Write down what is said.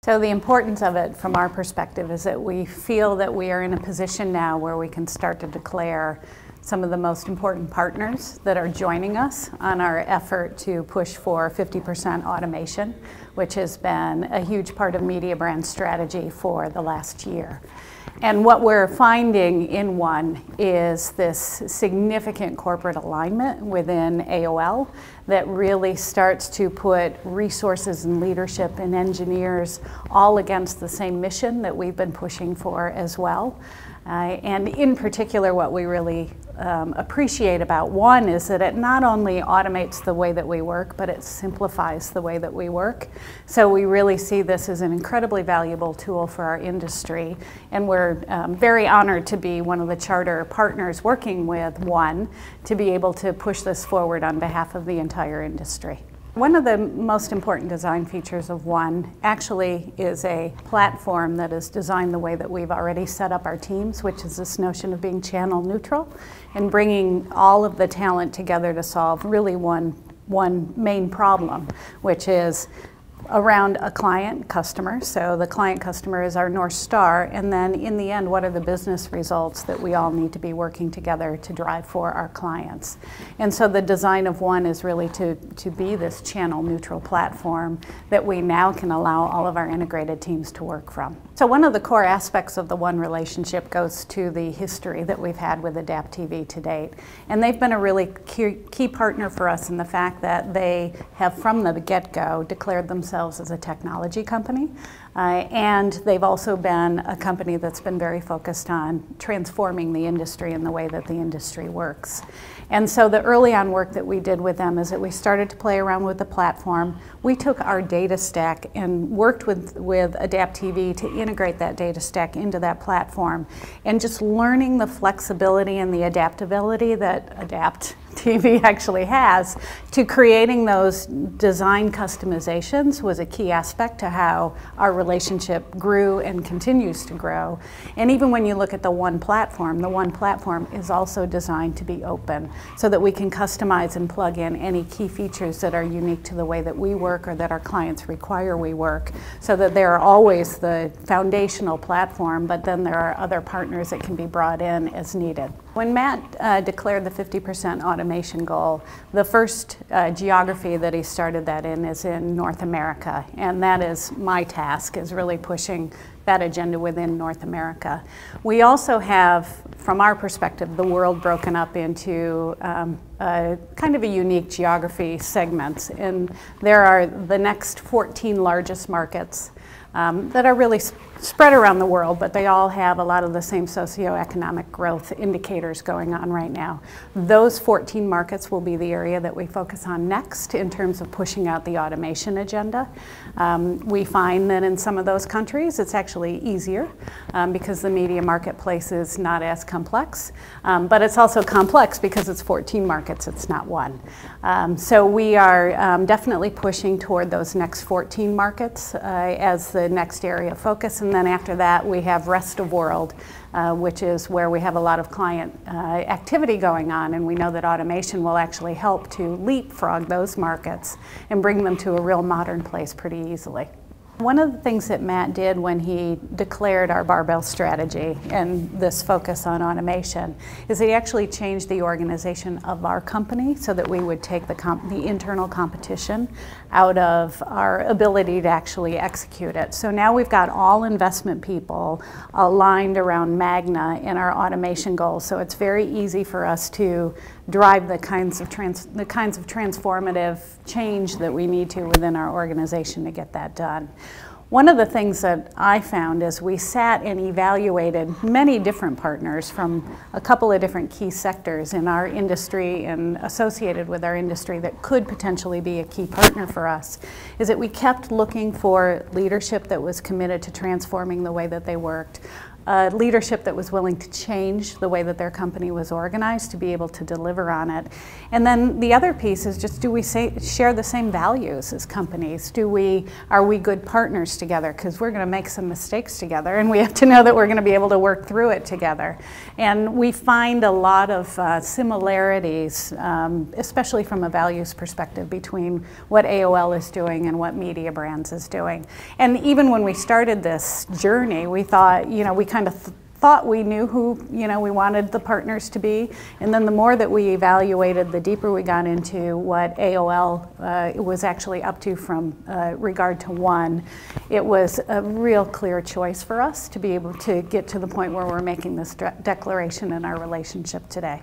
So the importance of it from our perspective is that we feel that we are in a position now where we can start to declare some of the most important partners that are joining us on our effort to push for 50% automation, which has been a huge part of Mediabrands' strategy for the last year. And what we're finding in One is this significant corporate alignment within AOL that really starts to put resources and leadership and engineers all against the same mission that we've been pushing for as well. And in particular, what we really appreciate about One is that it not only automates the way that we work, but it simplifies the way that we work. So we really see this as an incredibly valuable tool for our industry, and we're very honored to be one of the charter partners working with One to be able to push this forward on behalf of the entire industry. One of the most important design features of One actually is a platform that is designed the way that we've already set up our teams, which is this notion of being channel neutral and bringing all of the talent together to solve really one main problem, which is around a client customer. So the client customer is our North Star, and then in the end, what are the business results that we all need to be working together to drive for our clients? And so the design of One is really to be this channel neutral platform that we now can allow all of our integrated teams to work from. So one of the core aspects of the One relationship goes to the history that we've had with AdaptTV to date. And they've been a really key partner for us in the fact that they have from the get-go declared themselves as a technology company, and they've also been a company that's been very focused on transforming the industry and the way that the industry works. And so the early on work that we did with them is that we started to play around with the platform. We took our data stack and worked with AdaptTV to integrate that data stack into that platform, and just learning the flexibility and the adaptability that AdaptTV actually has to creating those design customizations was a key aspect to how our relationship grew and continues to grow. And even when you look at the One platform is also designed to be open so that we can customize and plug in any key features that are unique to the way that we work or that our clients require we work, so that they're always the foundational platform, but then there are other partners that can be brought in as needed. When Matt declared the 50% automation goal, the first geography that he started that in is in North America, and that is my task, is really pushing that agenda within North America. We also have, from our perspective, the world broken up into kind of a unique geography segments, and there are the next 14 largest markets that are really spread around the world, but they all have a lot of the same socioeconomic growth indicators going on right now. Those 14 markets will be the area that we focus on next in terms of pushing out the automation agenda. We find that in some of those countries it's actually easier because the media marketplace is not as complex, but it's also complex because it's 14 markets, it's not one. So we are definitely pushing toward those next 14 markets as the next area of focus. And then after that, we have rest of world, which is where we have a lot of client activity going on, and we know that automation will actually help to leapfrog those markets and bring them to a real modern place pretty easily. One of the things that Matt did when he declared our barbell strategy and this focus on automation is he actually changed the organization of our company so that we would take the internal competition out of our ability to actually execute it. So now we've got all investment people aligned around Magna in our automation goals, so it's very easy for us to drive the kinds of transformative change that we need to within our organization to get that done. One of the things that I found is we sat and evaluated many different partners from a couple of different key sectors in our industry and associated with our industry that could potentially be a key partner for us, is that we kept looking for leadership that was committed to transforming the way that they worked, leadership that was willing to change the way that their company was organized to be able to deliver on it. And then the other piece is just, do we share the same values as companies? Are we good partners together? Because we're going to make some mistakes together, and we have to know that we're going to be able to work through it together. And we find a lot of similarities, especially from a values perspective, between what AOL is doing and what Mediabrands is doing. And even when we started this journey, we thought, we kind of thought we knew who, we wanted the partners to be. And then the more that we evaluated, the deeper we got into what AOL was actually up to from regard to one. It was a real clear choice for us to be able to get to the point where we're making this declaration in our relationship today.